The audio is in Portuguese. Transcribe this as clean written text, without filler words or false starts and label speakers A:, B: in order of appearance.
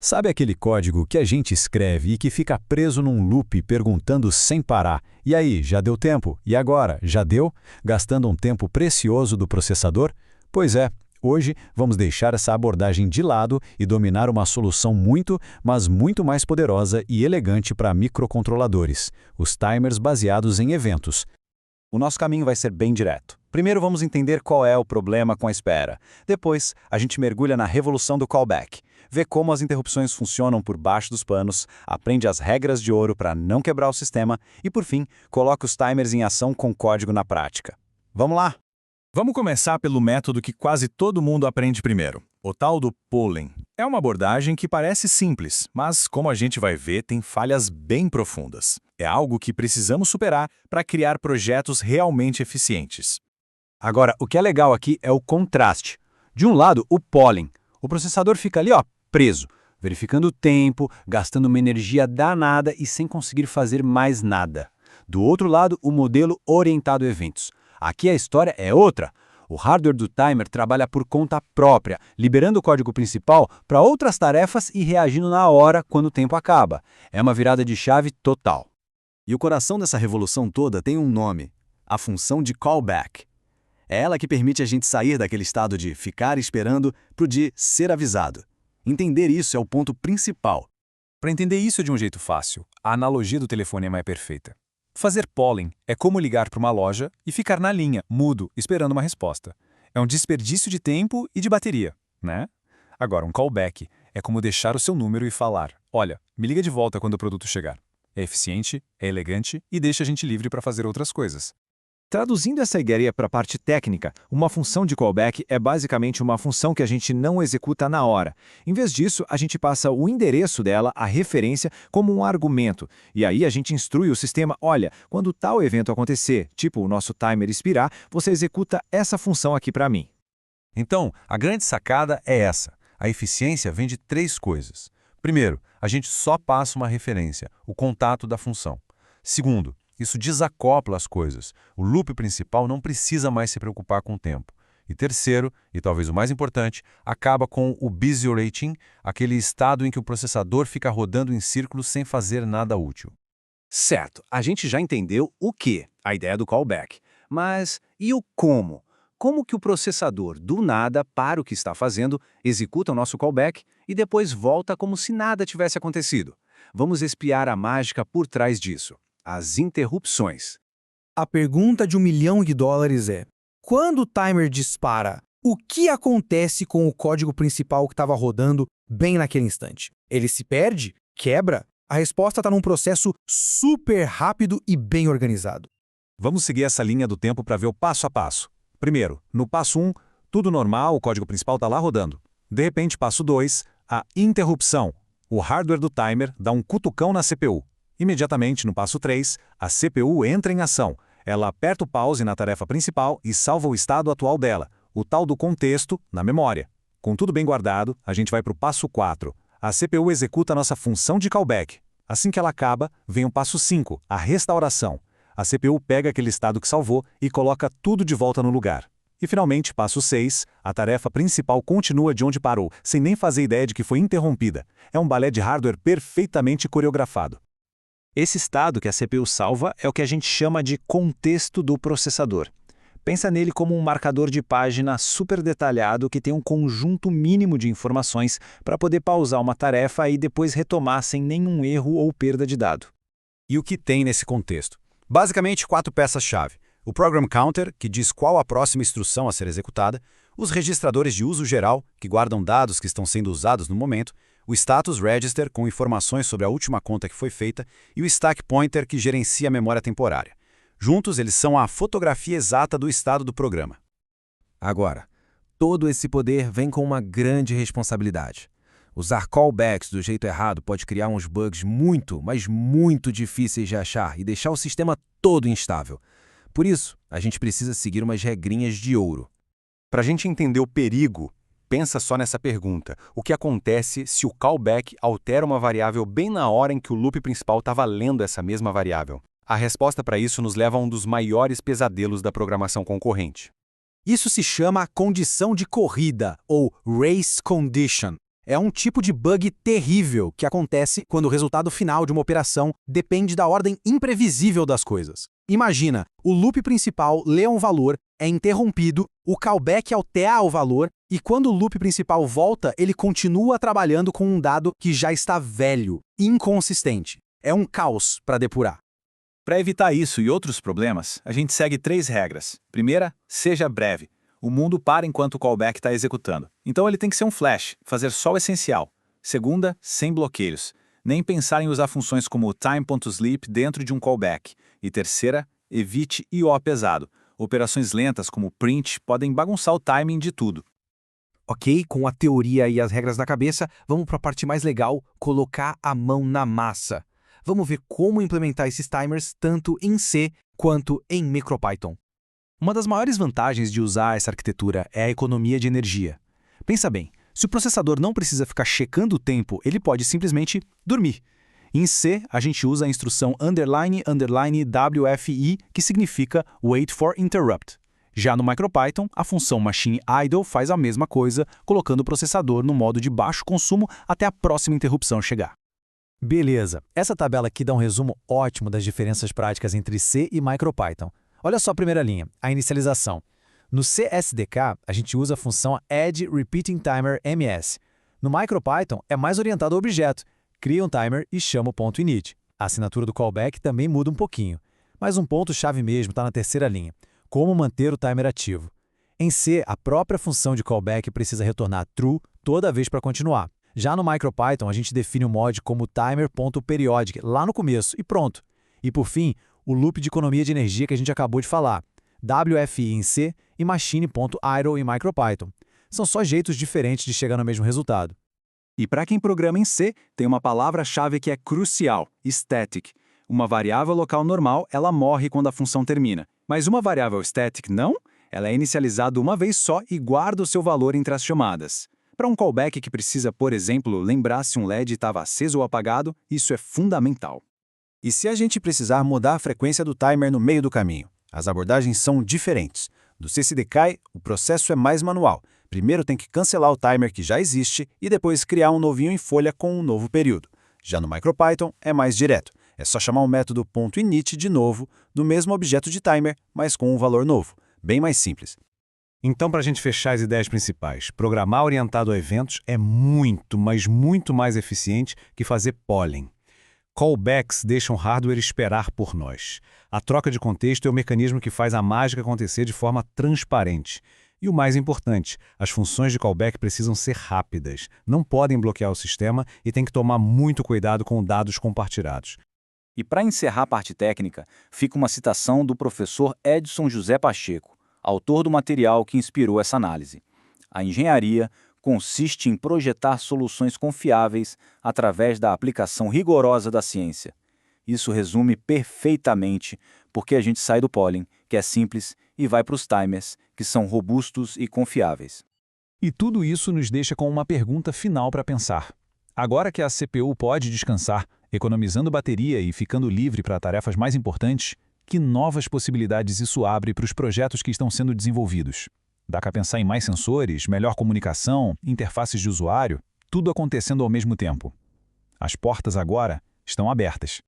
A: Sabe aquele código que a gente escreve e que fica preso num loop perguntando sem parar: e aí, já deu tempo? E agora, já deu? Gastando um tempo precioso do processador? Pois é, hoje vamos deixar essa abordagem de lado e dominar uma solução muito, mas muito mais poderosa e elegante para microcontroladores: os timers baseados em eventos.
B: O nosso caminho vai ser bem direto. Primeiro vamos entender qual é o problema com a espera. Depois, a gente mergulha na revolução do callback, vê como as interrupções funcionam por baixo dos panos, aprende as regras de ouro para não quebrar o sistema e, por fim, coloca os timers em ação com código na prática. Vamos lá?
C: Vamos começar pelo método que quase todo mundo aprende primeiro, o tal do polling. É uma abordagem que parece simples, mas, como a gente vai ver, tem falhas bem profundas. É algo que precisamos superar para criar projetos realmente eficientes.
B: Agora, o que é legal aqui é o contraste. De um lado, o polling. O processador fica ali, preso, verificando o tempo, gastando uma energia danada e sem conseguir fazer mais nada. Do outro lado, o modelo orientado a eventos. Aqui a história é outra. O hardware do timer trabalha por conta própria, liberando o código principal para outras tarefas e reagindo na hora quando o tempo acaba. É uma virada de chave total.
D: E o coração dessa revolução toda tem um nome: a função de callback. É ela que permite a gente sair daquele estado de ficar esperando para o de ser avisado. Entender isso é o ponto principal.
C: Para entender isso de um jeito fácil, a analogia do telefonema é perfeita. Fazer polling é como ligar para uma loja e ficar na linha, mudo, esperando uma resposta. É um desperdício de tempo e de bateria, né? Agora, um callback é como deixar o seu número e falar: olha, me liga de volta quando o produto chegar. É eficiente, é elegante e deixa a gente livre para fazer outras coisas.
E: Traduzindo essa ideia para a parte técnica, uma função de callback é basicamente uma função que a gente não executa na hora. Em vez disso, a gente passa o endereço dela, a referência, como um argumento. E aí a gente instrui o sistema: olha, quando tal evento acontecer, tipo o nosso timer expirar, você executa essa função aqui para mim.
F: Então, a grande sacada é essa. A eficiência vem de três coisas. Primeiro, a gente só passa uma referência, o contato da função. Segundo, isso desacopla as coisas. O loop principal não precisa mais se preocupar com o tempo. E terceiro, e talvez o mais importante, acaba com o busy waiting, aquele estado em que o processador fica rodando em círculos sem fazer nada útil.
B: Certo, a gente já entendeu o que, a ideia do callback. Mas e o como? Como que o processador, do nada, para o que está fazendo, executa o nosso callback e depois volta como se nada tivesse acontecido? Vamos espiar a mágica por trás disso: as interrupções.
G: A pergunta de $1 milhão é: quando o timer dispara, o que acontece com o código principal que estava rodando bem naquele instante? Ele se perde? Quebra? A resposta está num processo super rápido e bem organizado.
A: Vamos seguir essa linha do tempo para ver o passo a passo. Primeiro, no passo 1, tudo normal, o código principal está lá rodando. De repente, passo 2, a interrupção. O hardware do timer dá um cutucão na CPU. Imediatamente, no passo 3, a CPU entra em ação. Ela aperta o pause na tarefa principal e salva o estado atual dela, o tal do contexto, na memória. Com tudo bem guardado, a gente vai para o passo 4. A CPU executa a nossa função de callback. Assim que ela acaba, vem o passo 5, a restauração. A CPU pega aquele estado que salvou e coloca tudo de volta no lugar. E finalmente, passo 6, a tarefa principal continua de onde parou, sem nem fazer ideia de que foi interrompida. É um balé de hardware perfeitamente coreografado.
E: Esse estado que a CPU salva é o que a gente chama de contexto do processador. Pensa nele como um marcador de página super detalhado que tem um conjunto mínimo de informações para poder pausar uma tarefa e depois retomar sem nenhum erro ou perda de dado.
A: E o que tem nesse contexto? Basicamente, 4 peças-chave. O Program Counter, que diz qual a próxima instrução a ser executada, os registradores de uso geral, que guardam dados que estão sendo usados no momento, o Status Register, com informações sobre a última conta que foi feita, e o Stack Pointer, que gerencia a memória temporária. Juntos, eles são a fotografia exata do estado do programa.
H: Agora, todo esse poder vem com uma grande responsabilidade. Usar callbacks do jeito errado pode criar uns bugs muito, mas muito difíceis de achar e deixar o sistema todo instável. Por isso, a gente precisa seguir umas regrinhas de ouro.
B: Para a gente entender o perigo, pensa só nessa pergunta: o que acontece se o callback altera uma variável bem na hora em que o loop principal estava lendo essa mesma variável? A resposta para isso nos leva a um dos maiores pesadelos da programação concorrente.
D: Isso se chama condição de corrida, ou race condition.
G: É um tipo de bug terrível que acontece quando o resultado final de uma operação depende da ordem imprevisível das coisas. Imagina, o loop principal lê um valor, é interrompido, o callback altera o valor e quando o loop principal volta, ele continua trabalhando com um dado que já está velho, inconsistente. É um caos para depurar.
C: Para evitar isso e outros problemas, a gente segue 3 regras. Primeira, seja breve. O mundo para enquanto o callback está executando. Então ele tem que ser um flash, fazer só o essencial. Segunda, sem bloqueios. Nem pensar em usar funções como time.sleep dentro de um callback. E terceira, evite I/O pesado. Operações lentas como print podem bagunçar o timing de tudo.
G: Ok, com a teoria e as regras na cabeça, vamos para a parte mais legal, colocar a mão na massa. Vamos ver como implementar esses timers tanto em C quanto em MicroPython.
B: Uma das maiores vantagens de usar essa arquitetura é a economia de energia. Pensa bem, se o processador não precisa ficar checando o tempo, ele pode simplesmente dormir. Em C, a gente usa a instrução __WFI, que significa Wait for Interrupt. Já no MicroPython, a função machineIdle faz a mesma coisa, colocando o processador no modo de baixo consumo até a próxima interrupção chegar.
E: Beleza, essa tabela aqui dá um resumo ótimo das diferenças práticas entre C e MicroPython. Olha só a primeira linha, a inicialização. No CSDK, a gente usa a função add_repeating_timer_ms. No MicroPython, é mais orientado ao objeto. Cria um timer e chama o ponto init. A assinatura do callback também muda um pouquinho. Mas um ponto-chave mesmo está na terceira linha. Como manter o timer ativo. Em C, a própria função de callback precisa retornar true toda vez para continuar. Já no MicroPython, a gente define o mod como timer.periodic lá no começo e pronto. E por fim, o loop de economia de energia que a gente acabou de falar. WFI em C e machine.idle em MicroPython. São só jeitos diferentes de chegar no mesmo resultado.
A: E para quem programa em C, tem uma palavra-chave que é crucial, static. Uma variável local normal, ela morre quando a função termina. Mas uma variável static não? Ela é inicializada uma vez só e guarda o seu valor entre as chamadas. Para um callback que precisa, por exemplo, lembrar se um LED estava aceso ou apagado, isso é fundamental.
F: E se a gente precisar mudar a frequência do timer no meio do caminho? As abordagens são diferentes. No CSDK, o processo é mais manual. Primeiro tem que cancelar o timer que já existe e depois criar um novinho em folha com um novo período. Já no MicroPython é mais direto. É só chamar o método .init de novo, no mesmo objeto de timer, mas com um valor novo. Bem mais simples.
B: Então, para a gente fechar as ideias principais, programar orientado a eventos é muito, mas muito mais eficiente que fazer polling. Callbacks deixam o hardware esperar por nós. A troca de contexto é o mecanismo que faz a mágica acontecer de forma transparente. E o mais importante, as funções de callback precisam ser rápidas, não podem bloquear o sistema e tem que tomar muito cuidado com dados compartilhados.
I: E para encerrar a parte técnica, fica uma citação do professor Edson José Pacheco, autor do material que inspirou essa análise. A engenharia consiste em projetar soluções confiáveis através da aplicação rigorosa da ciência. Isso resume perfeitamente porque a gente sai do polling, que é simples, e vai para os timers, que são robustos e confiáveis.
C: E tudo isso nos deixa com uma pergunta final para pensar. Agora que a CPU pode descansar, economizando bateria e ficando livre para tarefas mais importantes, que novas possibilidades isso abre para os projetos que estão sendo desenvolvidos? Dá para pensar em mais sensores, melhor comunicação, interfaces de usuário, tudo acontecendo ao mesmo tempo. As portas agora estão abertas.